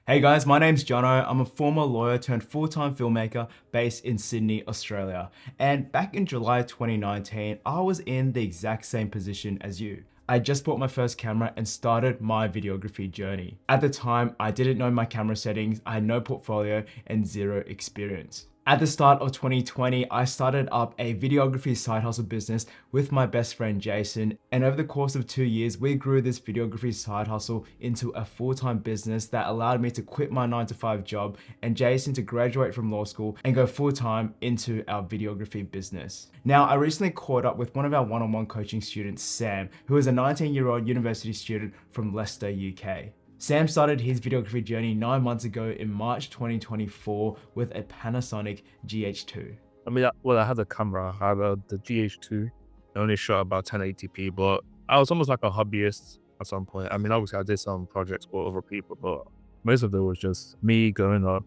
Hey guys, my name's Jono. I'm a former lawyer turned full-time filmmaker based in Sydney, Australia. And back in July 2019, I was in the exact same position as you. I just bought my first camera and started my videography journey. At the time, I didn't know my camera settings, I had no portfolio and zero experience. At the start of 2020, I started up a videography side hustle business with my best friend Jason. And over the course of 2 years, we grew this videography side hustle into a full-time business that allowed me to quit my 9-to-5 job and Jason to graduate from law school and go full-time into our videography business. Now, I recently caught up with one of our one-on-one coaching students, Sam, who is a 19-year-old university student from Leicester, UK. Sam started his videography journey 9 months ago in March 2024 with a Panasonic GH2. I had a camera, I had the GH2. I only shot about 1080p, but I was almost like a hobbyist at some point. Obviously I did some projects for other people, but most of it was just me going up.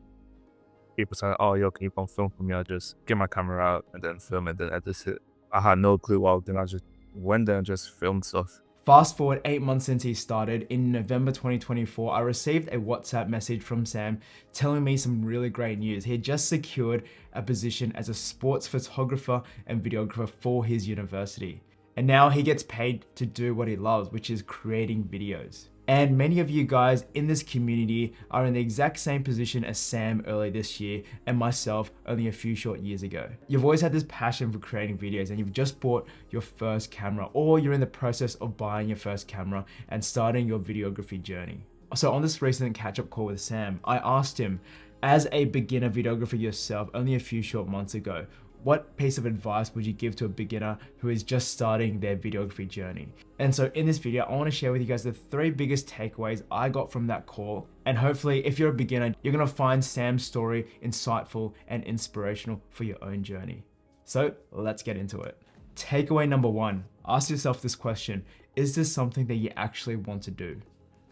People saying, "Oh, yo, can you come film for me?" I just get my camera out and then film and then edit it. I had no clue what I was doing. I just went there and just filmed stuff. Fast forward 8 months since he started, in November 2024, I received a WhatsApp message from Sam telling me some really great news. He had just secured a position as a sports photographer and videographer for his university. And now he gets paid to do what he loves, which is creating videos. And many of you guys in this community are in the exact same position as Sam early this year and myself only a few short years ago. You've always had this passion for creating videos and you've just bought your first camera, or you're in the process of buying your first camera and starting your videography journey. So on this recent catch-up call with Sam, I asked him, as a beginner videographer yourself only a few short months ago, what piece of advice would you give to a beginner who is just starting their videography journey? And so in this video, I want to share with you guys the 3 biggest takeaways I got from that call. And hopefully, if you're a beginner, you're going to find Sam's story insightful and inspirational for your own journey. So let's get into it. Takeaway number 1, ask yourself this question: is this something that you actually want to do?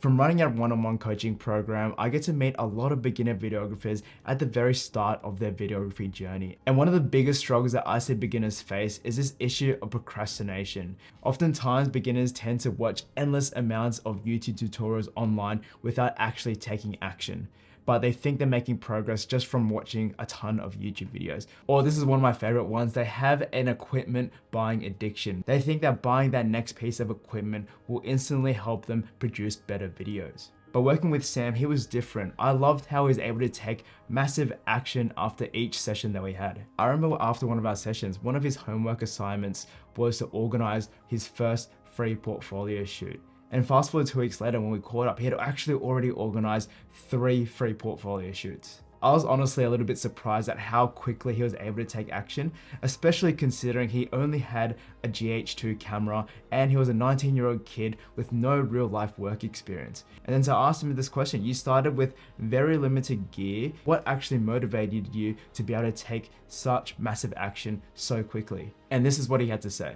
From running a one-on-one coaching program, I get to meet a lot of beginner videographers at the very start of their videography journey. And one of the biggest struggles that I see beginners face is this issue of procrastination. Oftentimes, beginners tend to watch endless amounts of YouTube tutorials online without actually taking action. But they think they're making progress just from watching a ton of YouTube videos. Or this is one of my favorite ones, they have an equipment buying addiction. They think that buying that next piece of equipment will instantly help them produce better videos. But working with Sam, he was different. I loved how he was able to take massive action after each session that we had. I remember after one of our sessions, one of his homework assignments was to organize his first free portfolio shoot. And fast forward 2 weeks later when we caught up, he had actually already organized 3 free portfolio shoots. I was honestly a little bit surprised at how quickly he was able to take action, especially considering he only had a GH2 camera and he was a 19-year-old kid with no real life work experience. And then so I asked him this question: you started with very limited gear. What actually motivated you to be able to take such massive action so quickly? And this is what he had to say.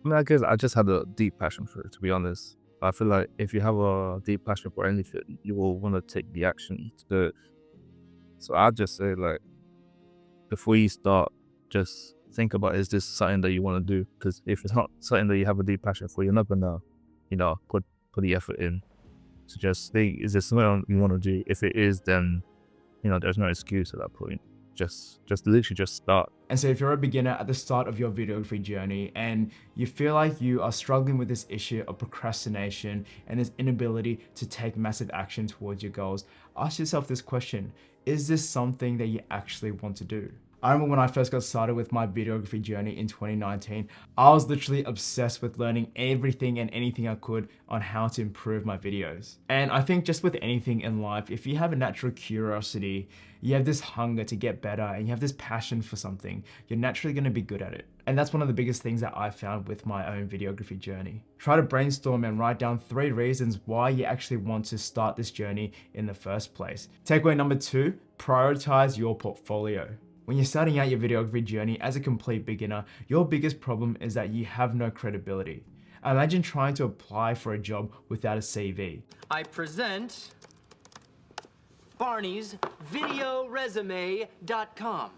I guess I just had a deep passion for it, to be honest. I feel like if you have a deep passion for anything, you will want to take the action to do it. So I'd just say, like, before you start, just think about, is this something that you want to do? Because if it's not something that you have a deep passion for, you're not gonna, put the effort in. So just think, is this something you want to do? If it is, then, there's no excuse at that point. Just literally just start. And so if you're a beginner at the start of your videography journey and you feel like you are struggling with this issue of procrastination and this inability to take massive action towards your goals, ask yourself this question: is this something that you actually want to do? I remember when I first got started with my videography journey in 2019, I was literally obsessed with learning everything and anything I could on how to improve my videos. And I think just with anything in life, if you have a natural curiosity, you have this hunger to get better and you have this passion for something, you're naturally going to be good at it. And that's one of the biggest things that I found with my own videography journey. Try to brainstorm and write down 3 reasons why you actually want to start this journey in the first place. Takeaway number 2, prioritize your portfolio. When you're starting out your videography journey as a complete beginner, your biggest problem is that you have no credibility. Imagine trying to apply for a job without a CV. I present Barney's videoresume.com.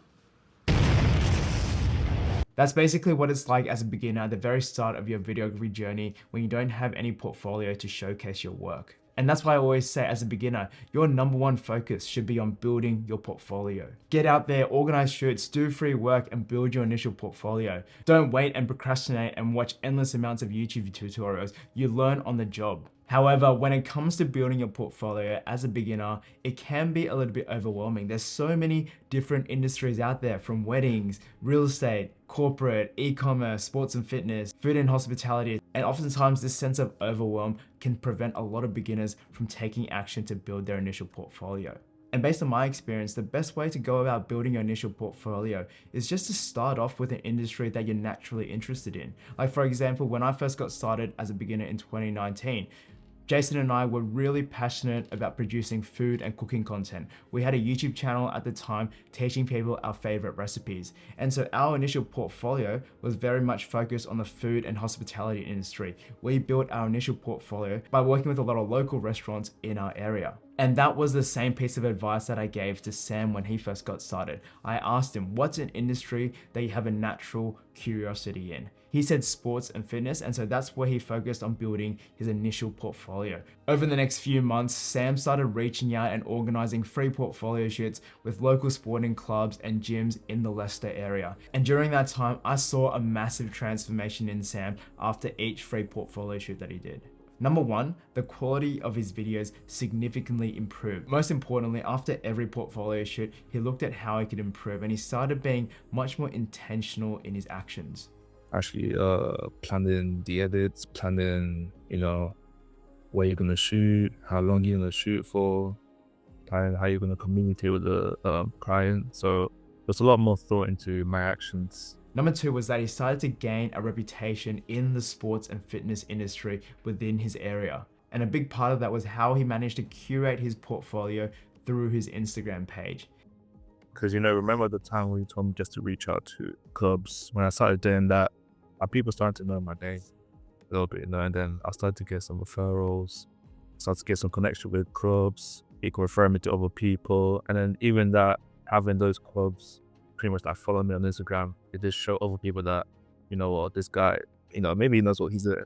That's basically what it's like as a beginner at the very start of your videography journey when you don't have any portfolio to showcase your work. And that's why I always say, as a beginner, your number one focus should be on building your portfolio. Get out there, organize shoots, do free work, and build your initial portfolio. Don't wait and procrastinate and watch endless amounts of YouTube tutorials. You learn on the job. However, when it comes to building your portfolio as a beginner, it can be a little bit overwhelming. There's so many different industries out there, from weddings, real estate, corporate, e-commerce, sports and fitness, food and hospitality. And oftentimes this sense of overwhelm can prevent a lot of beginners from taking action to build their initial portfolio. And based on my experience, the best way to go about building your initial portfolio is just to start off with an industry that you're naturally interested in. Like, for example, when I first got started as a beginner in 2019, Jason and I were really passionate about producing food and cooking content. We had a YouTube channel at the time teaching people our favorite recipes. And so our initial portfolio was very much focused on the food and hospitality industry. We built our initial portfolio by working with a lot of local restaurants in our area. And that was the same piece of advice that I gave to Sam when he first got started. I asked him, what's an industry that you have a natural curiosity in? He said sports and fitness, and so that's where he focused on building his initial portfolio. Over the next few months, Sam started reaching out and organizing free portfolio shoots with local sporting clubs and gyms in the Leicester area. And during that time, I saw a massive transformation in Sam after each free portfolio shoot that he did. Number one, the quality of his videos significantly improved. Most importantly, after every portfolio shoot, he looked at how he could improve, and he started being much more intentional in his actions. Actually, planning the edits, planning, where you're gonna shoot, how long you're gonna shoot for, planning how you're gonna communicate with the client. So there's a lot more thought into my actions. Number two was that he started to gain a reputation in the sports and fitness industry within his area. And a big part of that was how he managed to curate his portfolio through his Instagram page. Because, remember the time when you told me just to reach out to clubs? When I started doing that, people started to know my name a little bit, and then I started to get some referrals, started to get some connection with clubs. It could refer me to other people. And then even that, having those clubs pretty much that follow me on Instagram, it just show other people that, this guy, maybe he knows what he's doing.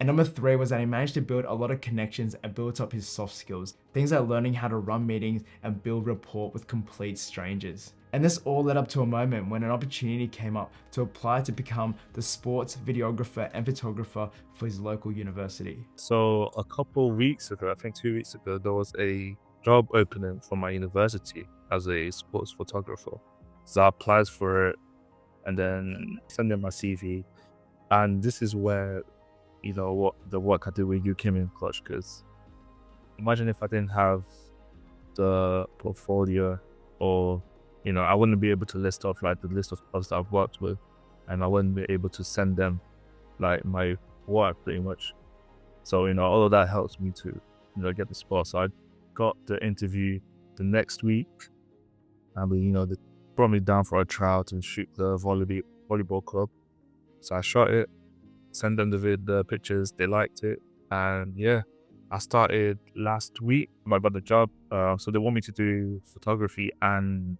And number three was that he managed to build a lot of connections and built up his soft skills. Things like learning how to run meetings and build rapport with complete strangers. And this all led up to a moment when an opportunity came up to apply to become the sports videographer and photographer for his local university. So a couple of weeks ago, I think 2 weeks ago, there was a job opening for my university as a sports photographer. So I applied for it and then sent them my CV. And this is where, what the work I did with you came in clutch, because imagine if I didn't have the portfolio, or, I wouldn't be able to list off like the list of clubs that I've worked with, and I wouldn't be able to send them like my work pretty much. So, all of that helps me to, get the spot. So I got the interview the next week, and they brought me down for a trial to shoot the volleyball club. So I shot it, sent them the pictures, they liked it, and yeah, I started last week. I got the job, so they want me to do photography and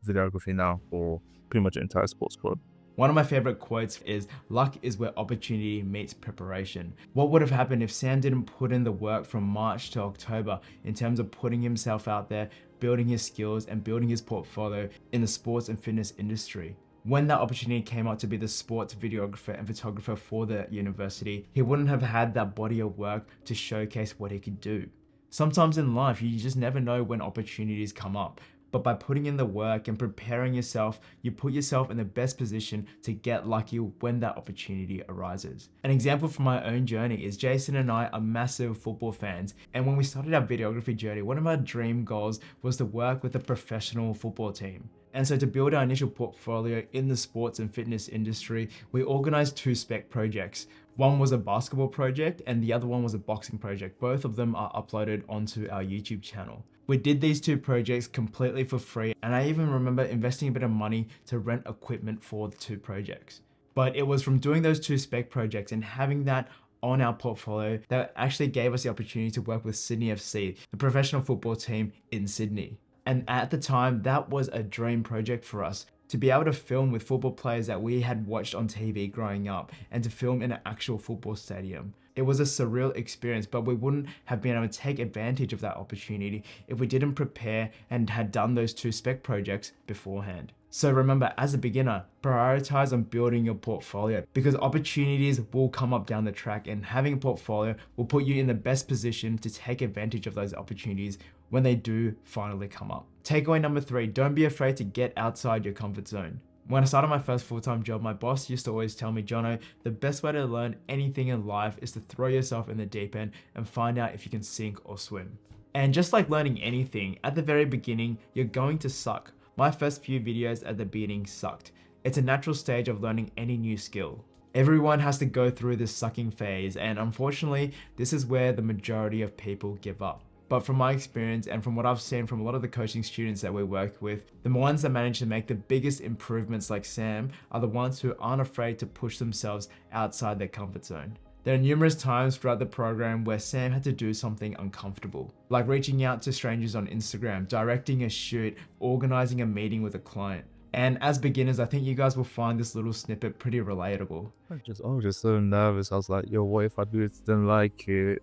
videography now for pretty much the entire sports club. One of my favorite quotes is, "Luck is where opportunity meets preparation." What would have happened if Sam didn't put in the work from March to October in terms of putting himself out there, building his skills and building his portfolio in the sports and fitness industry? When that opportunity came out to be the sports videographer and photographer for the university, he wouldn't have had that body of work to showcase what he could do. Sometimes in life, you just never know when opportunities come up. But by putting in the work and preparing yourself, you put yourself in the best position to get lucky when that opportunity arises. An example from my own journey is Jason and I are massive football fans. And when we started our videography journey, one of our dream goals was to work with a professional football team. And so to build our initial portfolio in the sports and fitness industry, we organized 2 spec projects. One was a basketball project and the other one was a boxing project. Both of them are uploaded onto our YouTube channel. We did these 2 projects completely for free, and I even remember investing a bit of money to rent equipment for the 2 projects. But it was from doing those 2 spec projects and having that on our portfolio that actually gave us the opportunity to work with Sydney FC, the professional football team in Sydney. And at the time, that was a dream project for us. to be able to film with football players that we had watched on TV growing up and to film in an actual football stadium. It was a surreal experience, but we wouldn't have been able to take advantage of that opportunity if we didn't prepare and had done those 2 spec projects beforehand. So remember, as a beginner, prioritize on building your portfolio because opportunities will come up down the track, and having a portfolio will put you in the best position to take advantage of those opportunities when they do finally come up. Takeaway number 3, don't be afraid to get outside your comfort zone. When I started my first full-time job, my boss used to always tell me, Jono, the best way to learn anything in life is to throw yourself in the deep end and find out if you can sink or swim. And just like learning anything, at the very beginning, you're going to suck. My first few videos at the beginning sucked. It's a natural stage of learning any new skill. Everyone has to go through this sucking phase, and unfortunately, this is where the majority of people give up. But from my experience and from what I've seen from a lot of the coaching students that we work with, the ones that manage to make the biggest improvements like Sam are the ones who aren't afraid to push themselves outside their comfort zone. There are numerous times throughout the program where Sam had to do something uncomfortable, like reaching out to strangers on Instagram, directing a shoot, organizing a meeting with a client. And as beginners, I think you guys will find this little snippet pretty relatable. I was just so nervous. I was like, yo, what if I do it, didn't like it?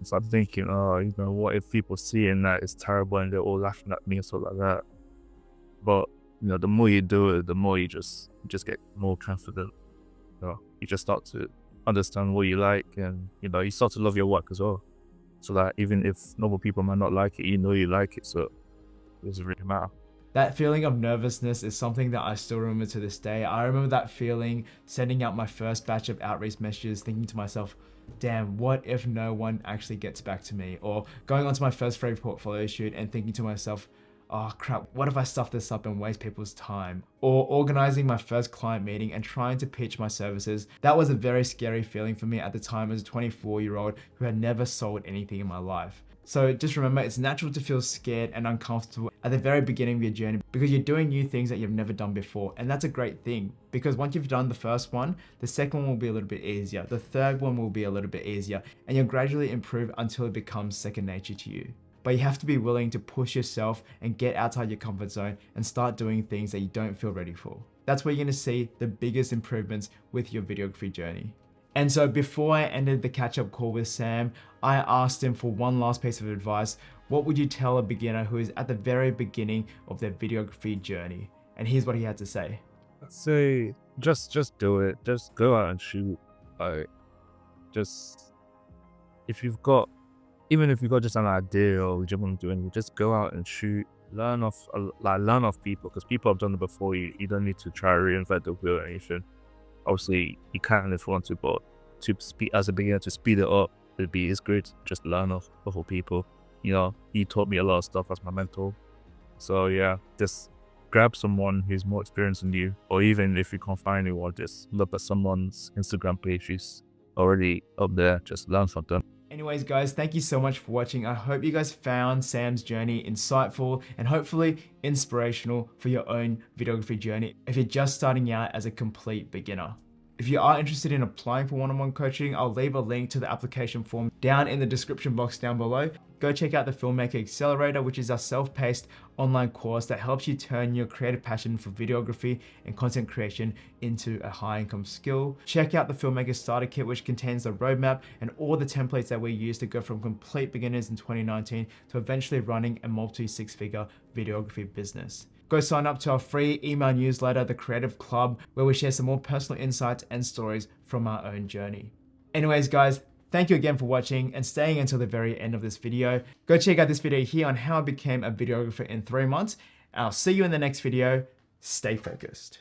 So I'm thinking, oh, you know, what if people seeing that it's terrible and they're all laughing at me and stuff like that? But, you know, the more you do it, the more you just get more confident. You know, you just start to understand what you like, and, you know, you start to love your work as well. So that even if normal people might not like it, you know you like it, so it doesn't really matter. That feeling of nervousness is something that I still remember to this day. I remember that feeling sending out my first batch of outreach messages, thinking to myself, damn, what if no one actually gets back to me? Or going onto my first free portfolio shoot and thinking to myself, oh crap, what if I stuff this up and waste people's time? Or organizing my first client meeting and trying to pitch my services. That was a very scary feeling for me at the time as a 24-year-old who had never sold anything in my life. So just remember, it's natural to feel scared and uncomfortable at the very beginning of your journey because you're doing new things that you've never done before. And that's a great thing because once you've done the first one, the second one will be a little bit easier. The third one will be a little bit easier, and you'll gradually improve until it becomes second nature to you. But you have to be willing to push yourself and get outside your comfort zone and start doing things that you don't feel ready for. That's where you're going to see the biggest improvements with your videography journey. And so before I ended the catch-up call with Sam, I asked him for one last piece of advice. What would you tell a beginner who is at the very beginning of their videography journey? And here's what he had to say. I'd say just do it. Just go out and shoot. Like, just even if you've got just an idea or you just want to do anything, just go out and shoot. Learn off people, because people have done it before you. You don't need to try to reinvent the wheel or anything. Obviously, you can if you want to, but as a beginner, to speed it up, it's great to just learn off other people. You know, he taught me a lot of stuff as my mentor. So yeah, just grab someone who's more experienced than you, or even if you can't find anyone, just look at someone's Instagram page who's already up there, just learn from them. Anyways, guys, thank you so much for watching. I hope you guys found Sam's journey insightful and hopefully inspirational for your own videography journey if you're just starting out as a complete beginner. If you are interested in applying for one-on-one coaching, I'll leave a link to the application form down in the description box down below. Go check out the Filmmaker Accelerator, which is our self-paced online course that helps you turn your creative passion for videography and content creation into a high-income skill. Check out the Filmmaker Starter Kit, which contains the roadmap and all the templates that we use to go from complete beginners in 2019 to eventually running a multi-six-figure videography business. Go sign up to our free email newsletter, The Creative Club, where we share some more personal insights and stories from our own journey. Anyways, guys, thank you again for watching and staying until the very end of this video. Go check out this video here on how I became a videographer in 3 months. I'll see you in the next video. Stay focused.